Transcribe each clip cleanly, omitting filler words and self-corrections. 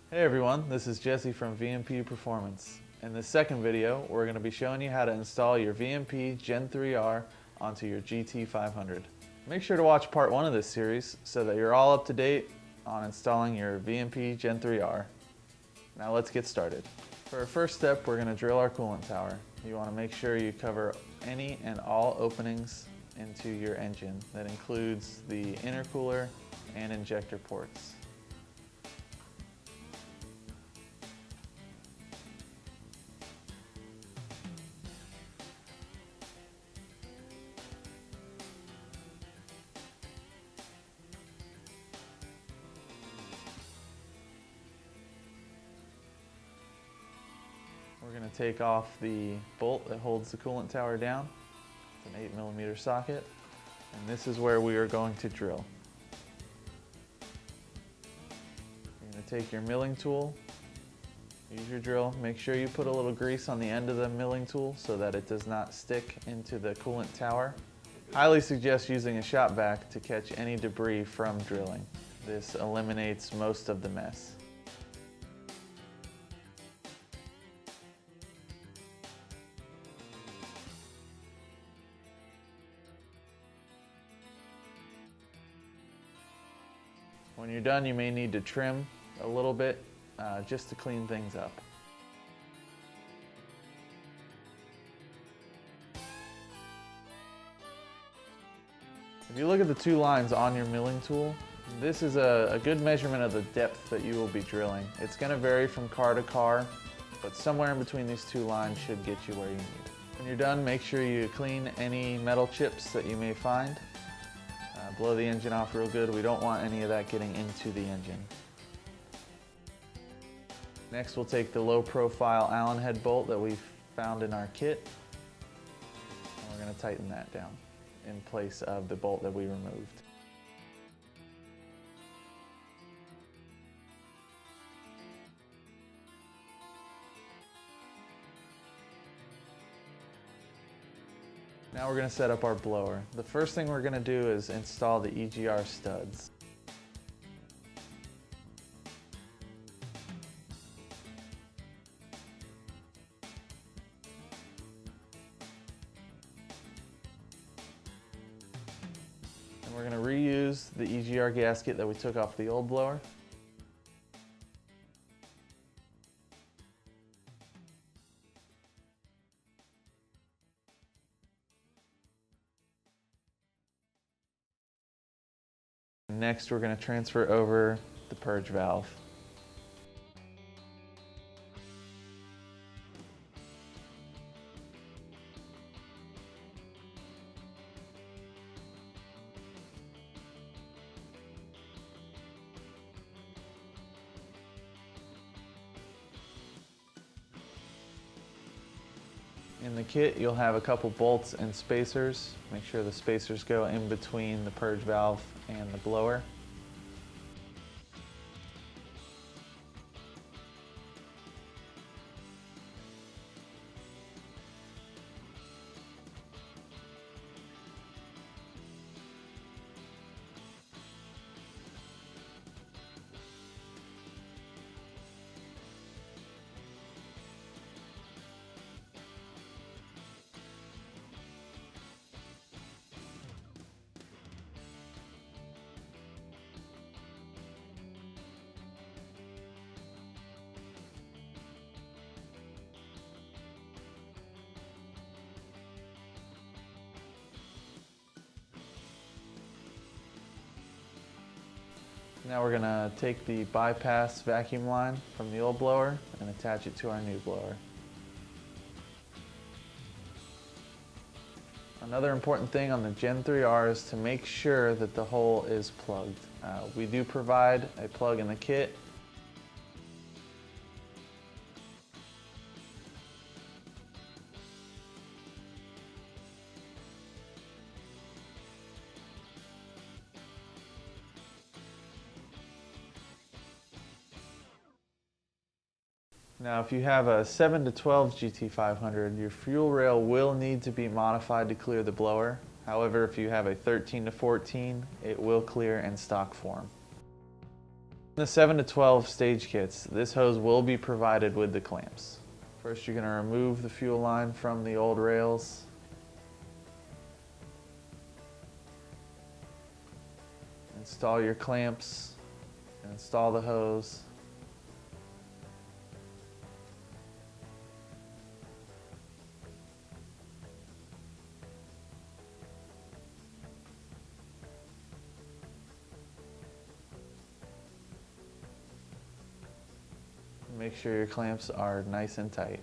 Hey everyone, this is Jesse from VMP Performance. In this second video, we're going to be showing you how to install your VMP Gen3R onto your GT500. Make sure to watch part 1 of this series so that you're all up to date on installing your VMP Gen3R. Now let's get started. For our first step, we're going to drill our coolant tower. You want to make sure you cover any and all openings into your engine. That includes the intercooler and injector ports. We're going to take off the bolt that holds the coolant tower down. It's an 8mm socket, and this is where we are going to drill. You're going to take your milling tool, use your drill, make sure you put a little grease on the end of the milling tool so that it does not stick into the coolant tower. Highly suggest using a shop vac to catch any debris from drilling. This eliminates most of the mess. When you're done, you may need to trim a little bit just to clean things up. If you look at the two lines on your milling tool, this is a good measurement of the depth that you will be drilling. It's going to vary from car to car, but somewhere in between these two lines should get you where you need. When you're done, make sure you clean any metal chips that you may find. Blow the engine off real good. We don't want any of that getting into the engine. Next, we'll take the low profile Allen head bolt that we found in our kit, and we're going to tighten that down in place of the bolt that we removed. Now we're going to set up our blower. The first thing we're going to do is install the EGR studs. And we're going to reuse the EGR gasket that we took off the old blower. Next, we're going to transfer over the purge valve. In the kit, you'll have a couple bolts and spacers. Make sure the spacers go in between the purge valve and the blower. Now we're going to take the bypass vacuum line from the old blower and attach it to our new blower. Another important thing on the Gen3R is to make sure that the hole is plugged. We do provide a plug in the kit. Now if you have a 7 to 12 GT500, your fuel rail will need to be modified to clear the blower. However, if you have a 13 to 14, it will clear in stock form. In the 7 to 12 stage kits, this hose will be provided with the clamps. First, you're going to remove the fuel line from the old rails. Install your clamps and install the hose. Make sure your clamps are nice and tight.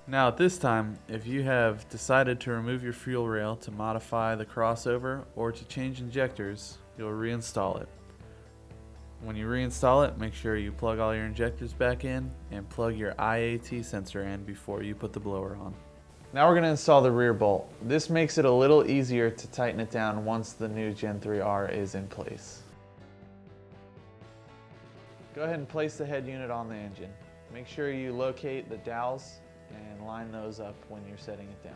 Now at this time, if you have decided to remove your fuel rail to modify the crossover or to change injectors, you'll reinstall it. When you reinstall it, make sure you plug all your injectors back in and plug your IAT sensor in before you put the blower on. Now we're going to install the rear bolt. This makes it a little easier to tighten it down once the new Gen3R is in place. Go ahead and place the head unit on the engine. Make sure you locate the dowels and line those up when you're setting it down.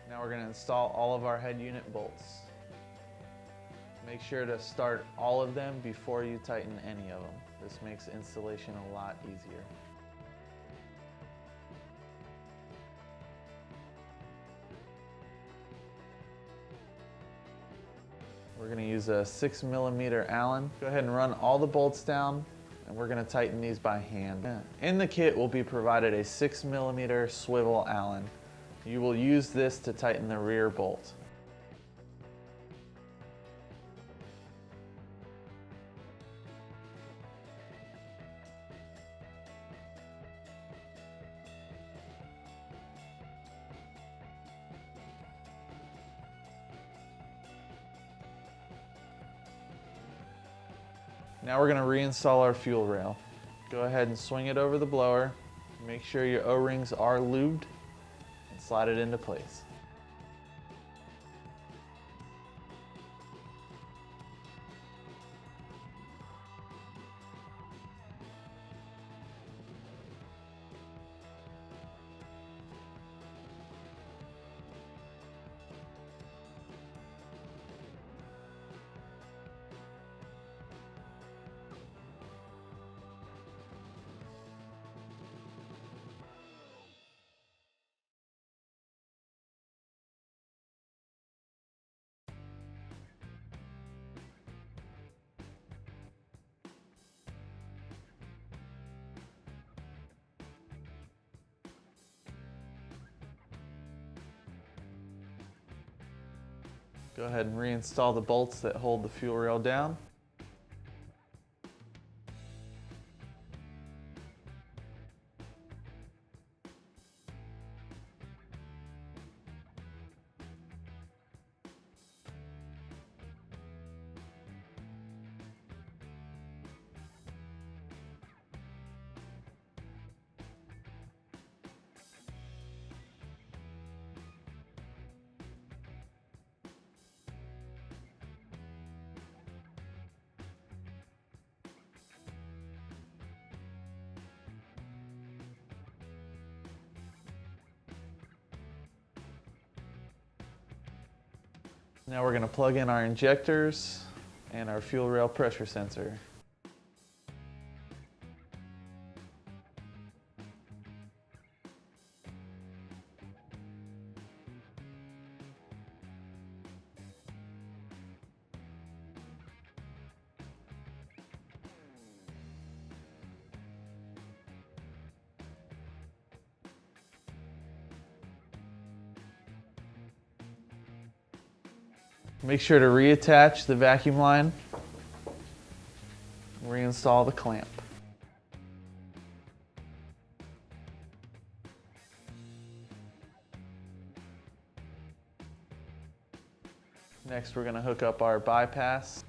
Now we're going to install all of our head unit bolts. Make sure to start all of them before you tighten any of them. This makes installation a lot easier. We're going to use a 6mm Allen. Go ahead and run all the bolts down, and we're going to tighten these by hand. In the kit will be provided a 6mm swivel Allen. You will use this to tighten the rear bolt. Now we're going to reinstall our fuel rail. Go ahead and swing it over the blower. Make sure your O-rings are lubed and slide it into place. Go ahead and reinstall the bolts that hold the fuel rail down. Now we're going to plug in our injectors and our fuel rail pressure sensor. Make sure to reattach the vacuum line, reinstall the clamp. Next, we're going to hook up our bypass.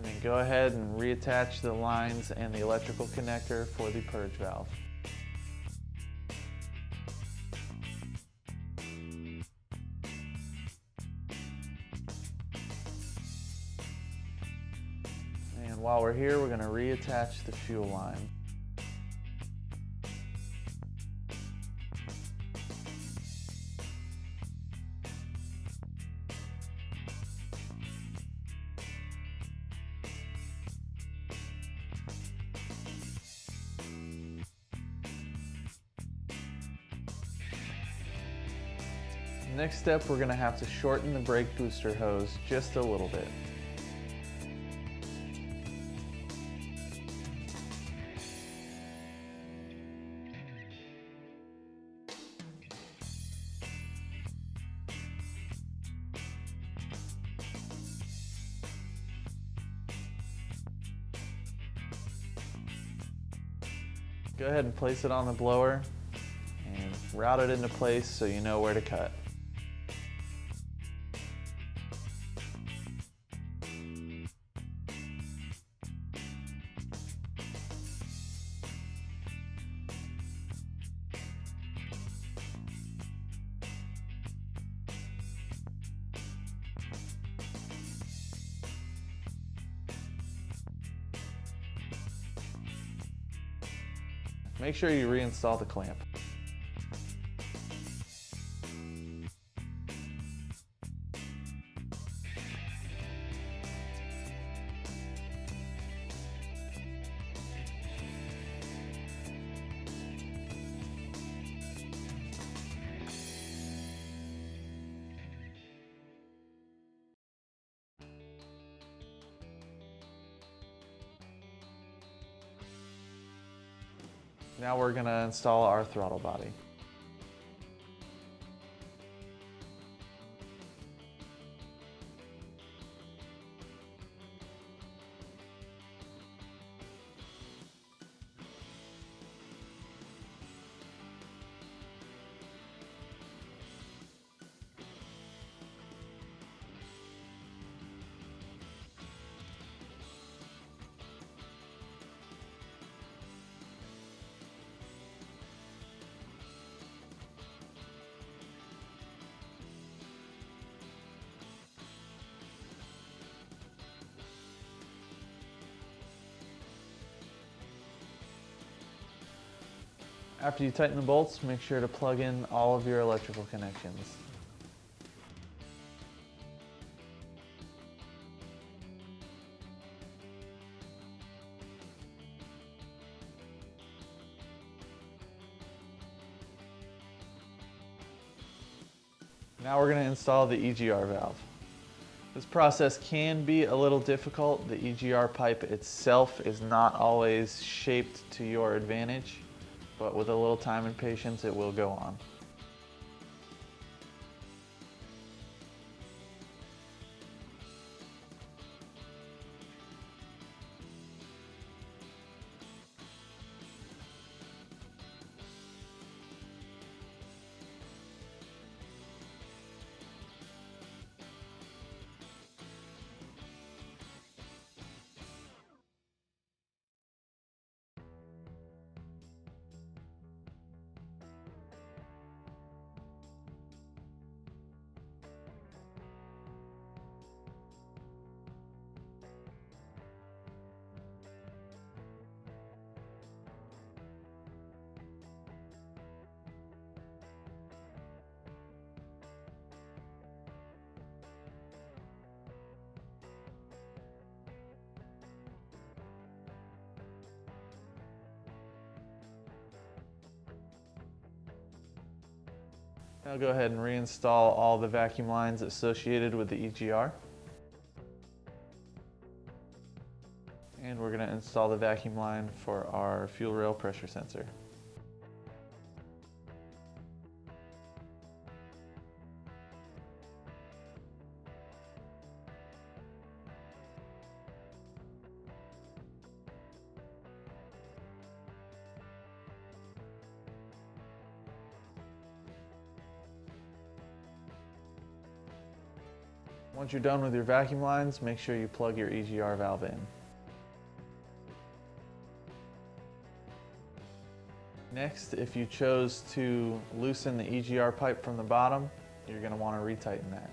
And then go ahead and reattach the lines and the electrical connector for the purge valve. And while we're here, we're going to reattach the fuel line. Next step, we're going to have to shorten the brake booster hose just a little bit. Go ahead and place it on the blower and route it into place so you know where to cut. Make sure you reinstall the clamp. Now we're going to install our throttle body. After you tighten the bolts, make sure to plug in all of your electrical connections. Now we're going to install the EGR valve. This process can be a little difficult. The EGR pipe itself is not always shaped to your advantage, but with a little time and patience, it will go on. Now go ahead and reinstall all the vacuum lines associated with the EGR. And we're going to install the vacuum line for our fuel rail pressure sensor. Once you're done with your vacuum lines, make sure you plug your EGR valve in. Next, if you chose to loosen the EGR pipe from the bottom, you're going to want to retighten that.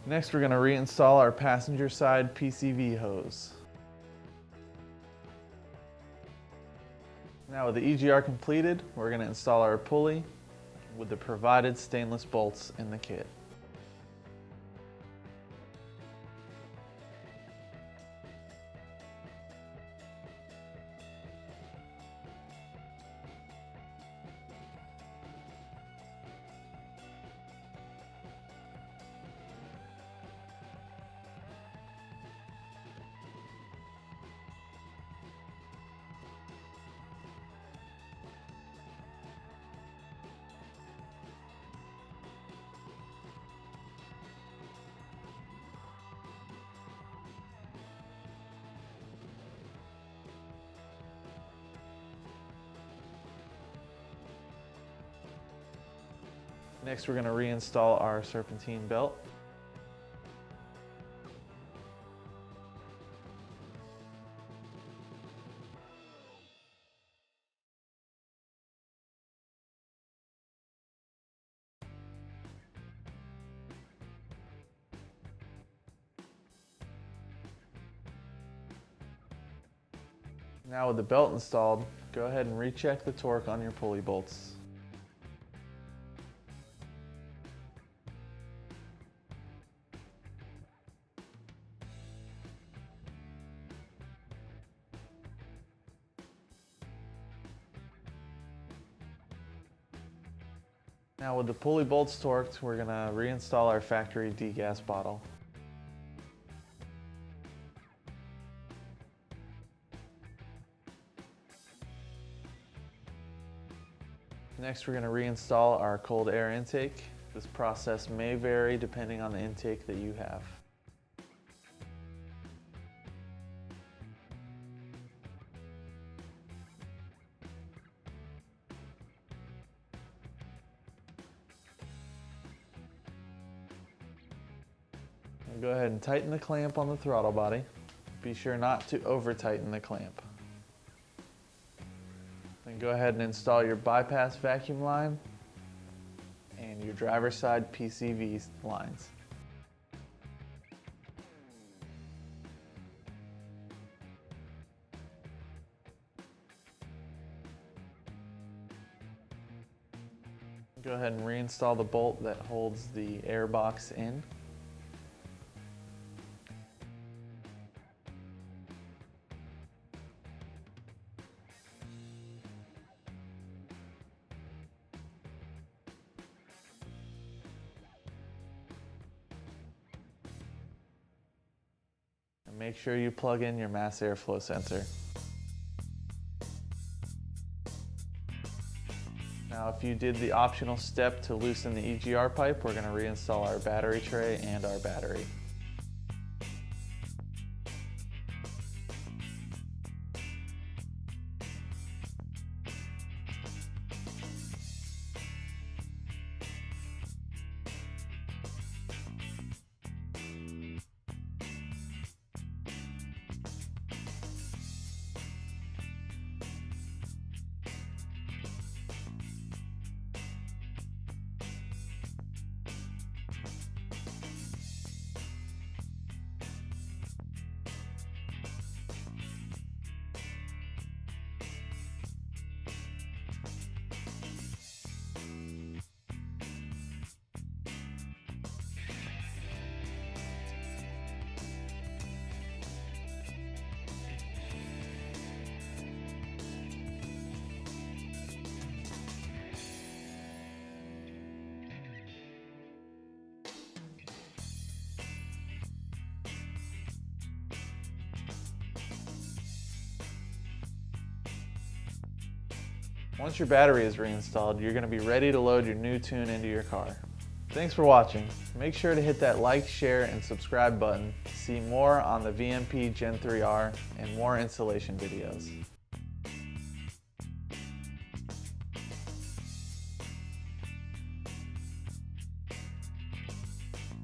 Next, we're going to reinstall our passenger side PCV hose. Now with the EGR completed, we're going to install our pulley with the provided stainless bolts in the kit. Next, we're going to reinstall our serpentine belt. Now with the belt installed, go ahead and recheck the torque on your pulley bolts. Now with the pulley bolts torqued, we're going to reinstall our factory degas bottle. Next, we're going to reinstall our cold air intake. This process may vary depending on the intake that you have. Go ahead and tighten the clamp on the throttle body. Be sure not to over tighten the clamp. Then go ahead and install your bypass vacuum line and your driver's side PCV lines. Go ahead and reinstall the bolt that holds the air box in. Make sure you plug in your mass airflow sensor. Now, if you did the optional step to loosen the EGR pipe, we're going to reinstall our battery tray and our battery. Once your battery is reinstalled, you're going to be ready to load your new tune into your car. Thanks for watching. Make sure to hit that like, share, and subscribe button to see more on the VMP Gen3R and more installation videos.